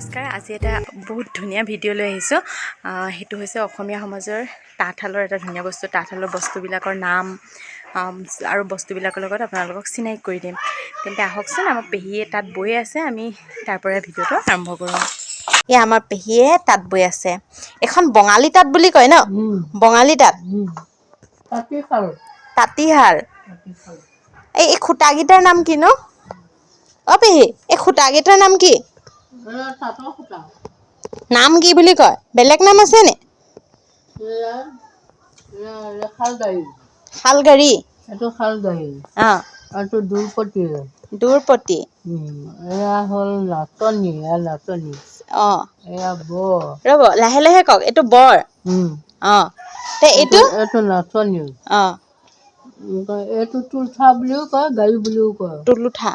নমস্কাৰ। আজি এটা বহুত ধুনীয়া ভিডিঅ' লৈ আহিছোঁ। সেইটো হৈছে অসমীয়া সমাজৰ তাঁতশালৰ এটা ধুনীয়া বস্তু। তাঁতশালৰ বস্তুবিলাকৰ নাম আৰু বস্তুবিলাকৰ লগত আপোনালোকক চিনাকি কৰি দিম। তেন্তে আহকচোন, আমাৰ পেহীয়ে তাঁত বৈ আছে, আমি তাৰ পৰা ভিডিঅ'টো আৰম্ভ কৰোঁ। এই আমাৰ পেহীয়ে তাঁত বৈ আছে। এখন বঙালী তাঁত বুলি কয় ন? বঙালী তাঁত, তাঁতীশাল। এই খুটাকেইটাৰ নাম কি নো? অ পেহী, এই খুটাকেইটাৰ নাম কি? নাম কি বুলি কয়? বেলেগ নাম আছে নে? শালগাড়ী। এইটো শালগাড়ী। এইটো দুৰপতি। দুৰপতি। এয়া হ'ল নাচনী, নাচনী। এয়া বৰ। ৰ'ব, লাহে লাহে কওক। এইটো বৰ। এইটো এইটো নাচনী। এইটো তুলঠা বুলিও কয়, গাড়ী বুলিও কয়। তুলুঠা।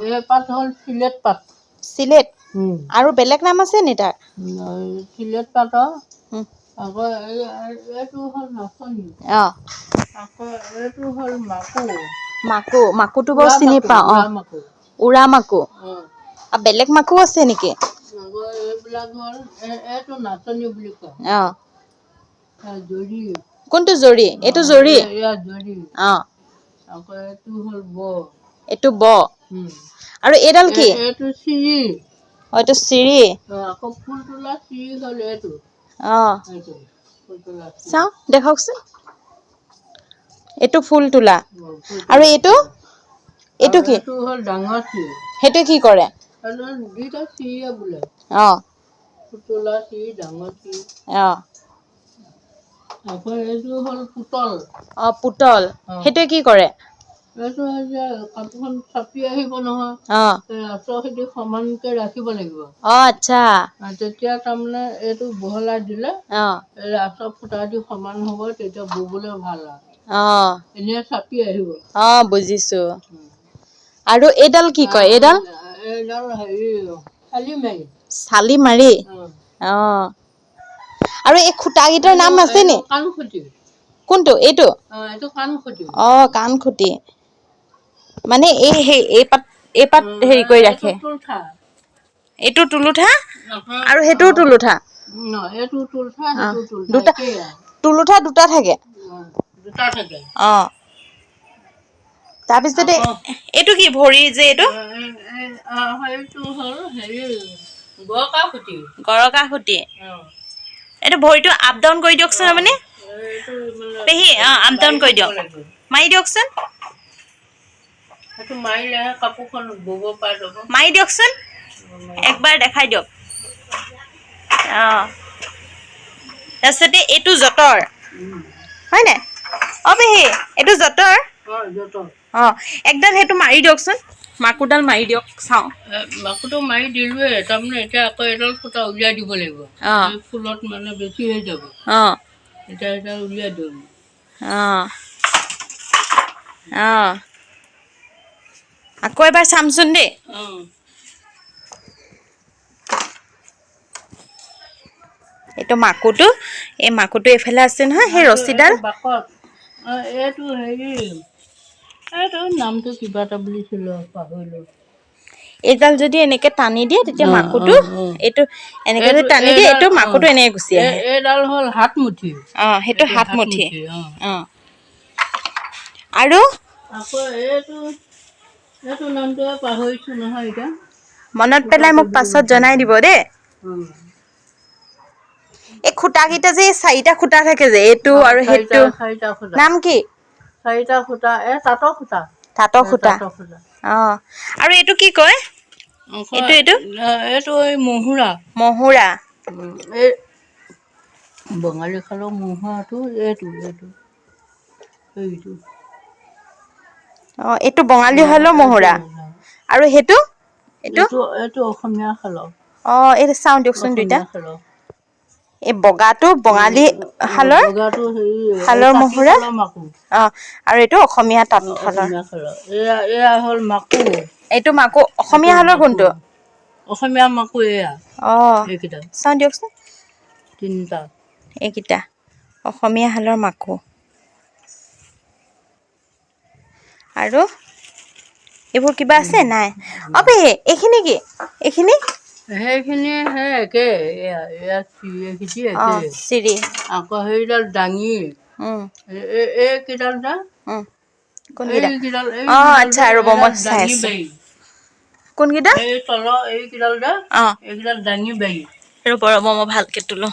এই পাত হ'ল চিলেট পাত। চিলেট। আৰু বেলেগ নাম আছে নি তাৰ? চিলেট পাতৰ। আকৌ এইটো হ'ল নাচনী। আকৌ এইটো হ'ল মাকু। মাকু। মাকুটো বাৰু চিনি পাওঁ। উৰা মাকু। আৰু বেলেগ মাকু আছে নেকি? আকৌ এইবিলাক হ'ল এইটো নাচনী বুলি কয়। জৰি। কোনটো জৰি? এইটো জৰি। এয়া জৰি। আকৌ এইটো হ'ল ব। এইটো ব। আৰু এইডাল কি? এইটো চিৰি। এইটো চিৰি। আকৌ ফুল তোলা চিৰি হ'ল এইটো। চাওঁ, দেখাওকচোন। এইটো ফুল তোলা। আৰু এইটো? এইটো কি? এইটো হ'ল ডাঙৰ চিৰি। সেইটো কি কৰে? দুইটা চিৰিয়ে বোলে। ফুল তোলা চিৰি, ডাঙৰ চিৰি। আকৌ এইটো হ'ল পুতল। পুতল। সেইটোৱে কি কৰে? এইটো যে কাপোৰখন চাপি আহিব নহয়, আঁচৰ সৈতে সমানকে ৰাখিব লাগিব। আচ্ছা। তেতিয়া তাৰমানে এইটো বহলাই দিলে এই আঁচৰ ফুটা দি সমান হ'ব, তেতিয়া ববলৈ ভাল আৰু। এনেই চাপি আহিব। বুজিছো। আৰু এইডাল কি কয়? এইডাল? এইডাল হেৰি চালি মাৰি। চালি মাৰি। আৰু এই খুটাকেইটাৰ নাম আছে নি? কাণখুটি। কোনটো? এইটো? এইটো কাণখুটি। কাণখুটি। মানে এই পাত হেৰি কৰি ৰাখে। এইটো তুলুঠা আৰু সেইটোও তুলুঠা। এইটো তুলঠা, সেইটো তুলঠা। দুটা তুলুঠা দুটা থাকে। দুটা থাকে। তাৰপিছতে এইটো কি? ভৰি যে এইটো? সেইটো হ'ল হেৰি গৰকা খুটি। গৰকা খুটি। এইটো ভৰিটো আপ ডাউন কৰি দিয়কচোন আপুনি। পেহী, আপ ডাউন কৰি দিয়ক। মাৰি দিয়কচোন। সেইটো মাৰিলেহে কাপোৰখন বব পৰা যাব। মাৰি দিয়কচোন। একবাৰ দেখাই দিয়ক। তাৰপিছতে এইটো যঁতৰ। হয় নাই? পেহী, এইটো যঁতৰ? একডাল সেইটো মাৰি দিয়কচোন। মাকুডাল মাৰি দিয়ক, চাওঁ। মাকুটো মাৰি দিলোৱে, তাৰমানে এতিয়া আকৌ এডাল সূতা উলিয়াই দিব লাগিব। ফুলত মানে বেছি হৈ যাব। এতিয়া এডাল উলিয়াই দিওঁ। আকৌ এবাৰ চামচোন দেই। এইটো মাকুটো। এই মাকুটো এইফালে আছে নহয়, সেই ৰছীডাল। এইটো হেৰি, এইটো নামটো কিবা এটা বুলিছিলো, পাহৰিলো। এইডাল যদি এনেকে টানি দিয়ে, তেতিয়া মাকুটো এইটো এনেকে যদি টানি দিয়ে, এইটো মাকুটো এনেকে গুচি আহে। এইডাল হ'ল হাতমুঠি। সেইটো হাতমুঠি। আৰু আকৌ এইটো নামটো পাহৰিছো নহয় এতিয়া। মনত পেলাই মোক পাছত জনাই দিব দেই। এই খুটাকেইটা যে চাৰিটা খুটা থাকে যে, এইটো আৰু সেইটো নাম কি? চাৰিটা খুটা। তাঁতৰ খুটা। তাঁতৰ খুটা। আৰু এইটো কি কয়? এইটো এই মহুৰা। মহুৰা। এই বঙালী খালৰ মহুৰাটো এইটো। এইটো বঙালী শালৰ মহুৰা। আৰু সেইটো? এইটো অসমীয়া শালৰ। এইটো চাওঁ দিয়কচোন দুইটা। অসমীয়া শালৰ। এই বগাটো বঙালী শালৰ বগাটো হেৰি মহুৰা। তাঁতীশালৰ মাকু। আৰু এইটো অসমীয়া তাঁতশালৰ। অসমীয়া শালৰ। এয়া হ'ল মাকু। এইটো মাকু। অসমীয়া শালৰ কোনটো? অসমীয়া মাকু এয়া। এইকেইটা। চাওঁ দিয়কচোন। তিনিটা। এইকেইটা অসমীয়া শালৰ মাকু। আৰু এইবোৰ কিবা আছে? নাই। পেহী, এইখিনি কি? এইখিনি? সেইখিনি সেই একে এয়া চিৰিখিনি একে চিৰি আকৌ সেইডাল দাঙি এইকেইডাল যে কোনকেইটা এইকেইডাল আচ্ছা ৰ'ব মই চাই দাঙি আছোঁ বাৰী কোনকেইটা এই তলৰ এইকেইডাল যে এইকেইডাল দাঙি বাৰী ৰ'ব মই ভালকৈ তোলোঁ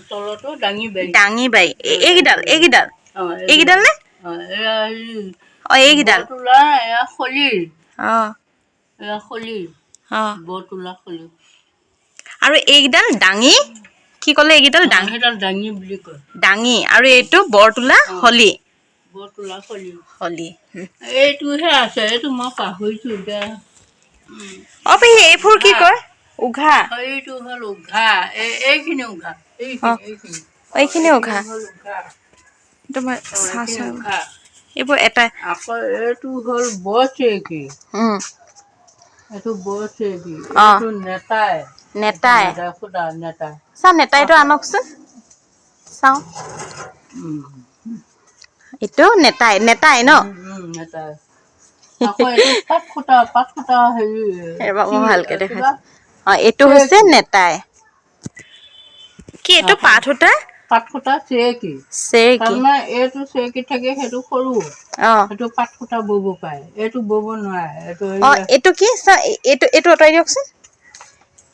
তলতো দাঙি বাৰী দাঙিবাৰী এইকেইডাল এইকেইডাল এইকেইডাল নে এয়া হেৰি এইকেইডাল তোলা এয়া খলিৰ অঁ এয়া খলিৰ অঁ তোলা খলি আৰু এইকেইডাল দাঙি কি ক'লে এইকেইডাল সেইডাল দাঙি বুলি কয় দাঙি আৰু এইটো বৰতোলা হলি তোলা খলি হলি এইটোহে আছে এইটো মই পাহৰিছো এতিয়া পেহী এইবোৰ কি কয় উঘা এইটো হ'ল উঘা এইখিনি উঘা এইখিনি উঘা এইটো মই উঘা এইবোৰ এটা আকৌ এইটো হ'ল বৰচেকি এইটো বৰচেকি এইটো নেতাই নেতাই সুদা নেতাই চাওঁ নেতাইটো আনকচোন চাওঁ এইটো নেতাই নেতাই ন নেতাই আকৌ এইটো পাঁচ ফুটা হেৰি মই ভালকৈ দেখাইছোঁ অঁ এইটো হৈছে নেতাই কি এইটো পাত সূতা পাত ফুটা চেৰেকী চেৰেকী তাৰমানে এইটো চেৰেকী থাকে সেইটো সৰু অঁ সেইটো পাত ফুটা বব পাৰে এইটো বব নোৱাৰে এইটো এইটো কি এইটো এইটো আঁতৰাই দিয়কচোন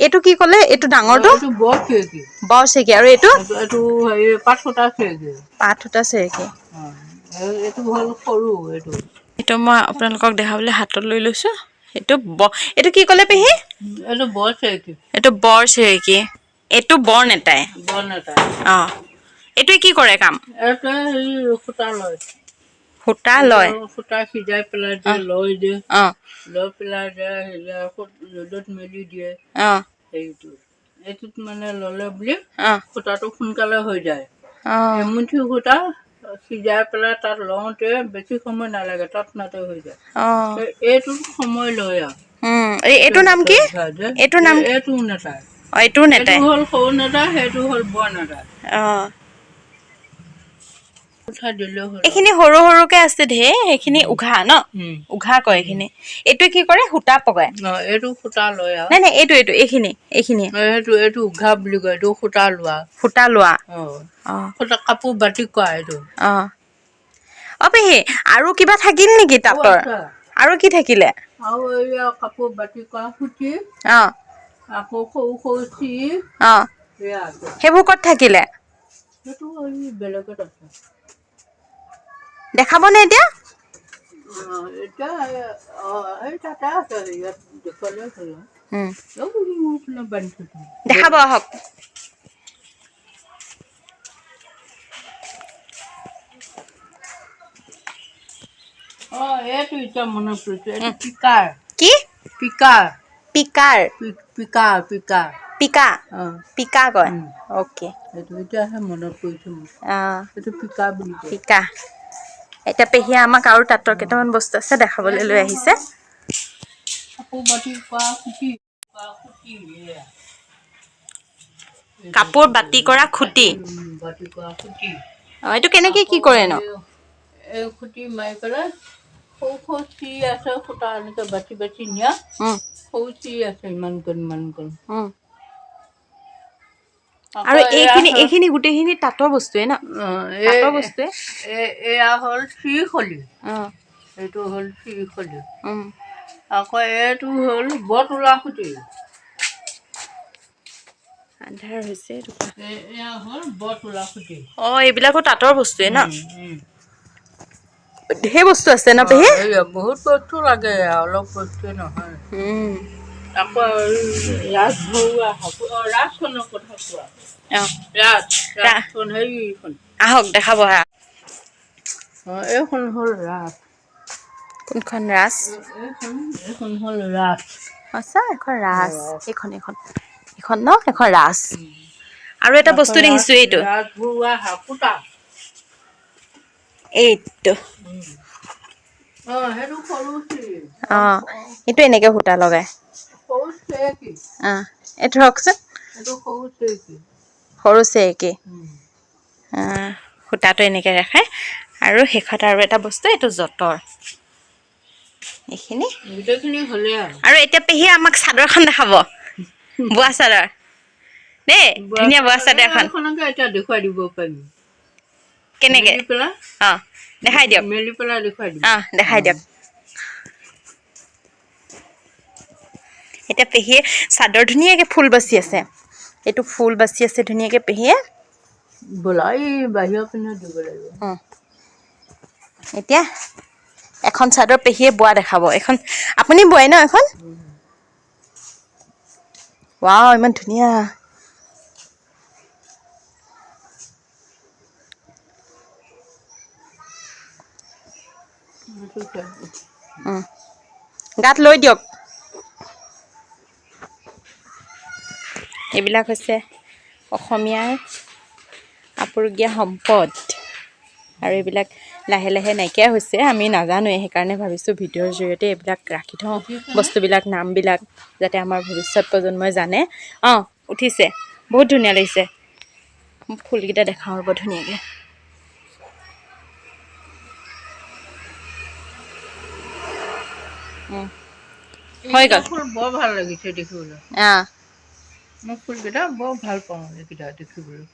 এইটো কি ক'লে এইটো ডাঙৰটো এইটো বৰ চেৰেকী বৰ চেৰেকী আৰু এইটো এইটো হেৰি পাত ফুটা চেৰেকী পাত সূতা চেৰেকী এইটো হ'ল সৰু এইটো মই আপোনালোকক দেখাবলৈ হাতত লৈ লৈছোঁ এইটো এইটো কি ক'লে পেহী এইটো বৰ চেৰেকী এইটো বৰ চেৰেকী এইটো বৰ নেতাই বৰ নেতাই অঁ এইটোৱে কি কৰে কাম এইটোৱে হেৰি সূতা লয় সূতা লয় সূতা সিজাই পেলাই দিয়ে লৈ দিয়ে অঁ লৈ পেলাই ৰ'দত মেলি দিয়ে অঁ হেৰিটো এইটোত মানে ল'লে বুলি অঁ সূতাটো সোনকালে হৈ যায় অঁ এমুঠি সূতা সিজাই পেলাই তাত লওঁতে বেছি সময় নালাগে তাত নাতে হৈ যায় অঁ এইটোত সময় লয় আৰু এইটোৰ নাম কি এইটোৰ নাম এইটো নেতাই অঁ এইটোও এইটো নেতাই হ'ল সৰু নেতাই সেইটো হ'ল বৰ নেতাই অঁ দিলেও হ'ল এইখিনি সৰু সৰুকে আছে ঢেৰ এইখিনি উঘা ন উঘা কয় এইখিনি এইটোৱে কি কৰে সূতা পগাই এইটো সূতা লয় আৰু নাই এইটো এইখিনি এইটো উঘা বুলি কয় এইটো সূতা লোৱা সূতা কাপোৰ বাতি কৰা এইটো পেহী আৰু কিবা থাকিল নেকি তাঁতৰ আৰু কি থাকিলে আৰু এইয়া কাপোৰ বাতি কৰা সূতি আকৌ সৰু সৰু চি সেইবোৰ ক'ত থাকিলে সেইটো বেলেগত আছে দেখাবনে এতিয়া এতিয়া এই তাতে আছে ইয়াত দেখুৱালে হ'ল বান্ধি থৈছো দেখাব আহক এইটো এতিয়া মনত পৰিছে এইটো পিকাৰ কি picker picker picker picker Pika Pika কয় অ'কে এইটো এতিয়াহে মনত পৰিছে মোৰ এইটো পিকা বুলি কয় পিকা এতিয়া পেহীয়ে আমাক আৰু তাঁতৰ কেইটামান বস্তু আছে দেখাবলৈ লৈ আহিছে কাপোৰ বাতি কৰা খুঁটি এইটো কেনেকে কি কৰে ন এই খুঁটি মাৰি পেলাই সৰু সৰু চি আছে সূতা এনেকে বাচি বাচি নিয়া সৰু চি আছে ইমানকণ আৰু এইখিনি গোটেইখিনি তাঁতৰ বস্তুৱে ন তাঁতৰ বস্তুৱে এয়া হ'ল শ্ৰীখলি এইটো হ'ল শ্ৰীখলি আকৌ এইটো হ'ল বৰতোলা খুঁটি আন্ধাৰ হৈছে এয়া হ'ল বৰতোলা খুঁটি এইবিলাকো তাঁতৰ বস্তুৱে ন ধেৰ বস্তু আছে ন পেহী বহুত বস্তু লাগে অলপ বস্তুৱে নহয় আকৌ ৰাজখনৰ কথা কোৱা ৰাজখন হেৰিখন আহক দেখাব এইখন হ'ল ৰাজ কোনখন ৰাজ এইখন হ'ল ৰাজ সঁচা এখন ৰাজ এইখন ন এখন ৰাজ আৰু এটা বস্তু দেখিছো এইটো ৰাজভৰুৱা হাকুটা এইটো সেইটো সৰু এইটো এনেকে সূতা লগাই সৰু চেৰেকী এইটো ধৰকচোন এইটো সৰু চেৰেকী সৰু চেৰেকী সূতাটো এনেকে ৰাখে আৰু শেষত আৰু এটা বস্তু এইটো যঁতৰ এইখিনি গোটেইখিনি হ'লে আৰু এতিয়া পেহী আমাক চাদৰখন দেখাব বোৱা চাদৰ দেই ধুনীয়া বোৱা চাদৰ এখন এইখনকে এতিয়া দেখুৱাই দিব পাৰিম কেনেকৈ মেলি পেলাই অঁ দেখাই দিয়ক মেলি পেলাই দেখুৱাই দিম অঁ দেখাই দিয়ক এতিয়া পেহীয়ে চাদৰ ধুনীয়াকৈ ফুল বাচি আছে এইটো ফুল বাচি আছে ধুনীয়াকৈ পেহীয়ে বোলা এই বাহিৰৰ পিনে দিব লাগিব এতিয়া এখন চাদৰ পেহীয়ে বোৱা দেখাব এখন আপুনি বোৱাই ন এখন ৱাও ইমান ধুনীয়া গাত লৈ দিয়ক এইবিলাক হৈছে অসমীয়াৰ আপুৰুগীয়া সম্পদ আৰু এইবিলাক লাহে লাহে নাইকিয়া হৈছে আমি নাজানোৱে সেইকাৰণে ভাবিছোঁ ভিডিঅ'ৰ জৰিয়তে এইবিলাক ৰাখি থওঁ বস্তুবিলাক নামবিলাক যাতে আমাৰ ভৱিষ্যত প্ৰজন্মই জানে অঁ উঠিছে বহুত ধুনীয়া লাগিছে ফুলকেইটা দেখাওঁ ৰ'ব ধুনীয়াকৈ হৈ গ'ল ফুল বৰ ভাল লাগিছে দেখিবলৈ অঁ মই ফুলকেইটা বৰ ভাল পাওঁ এইকেইটা দেখিবলৈ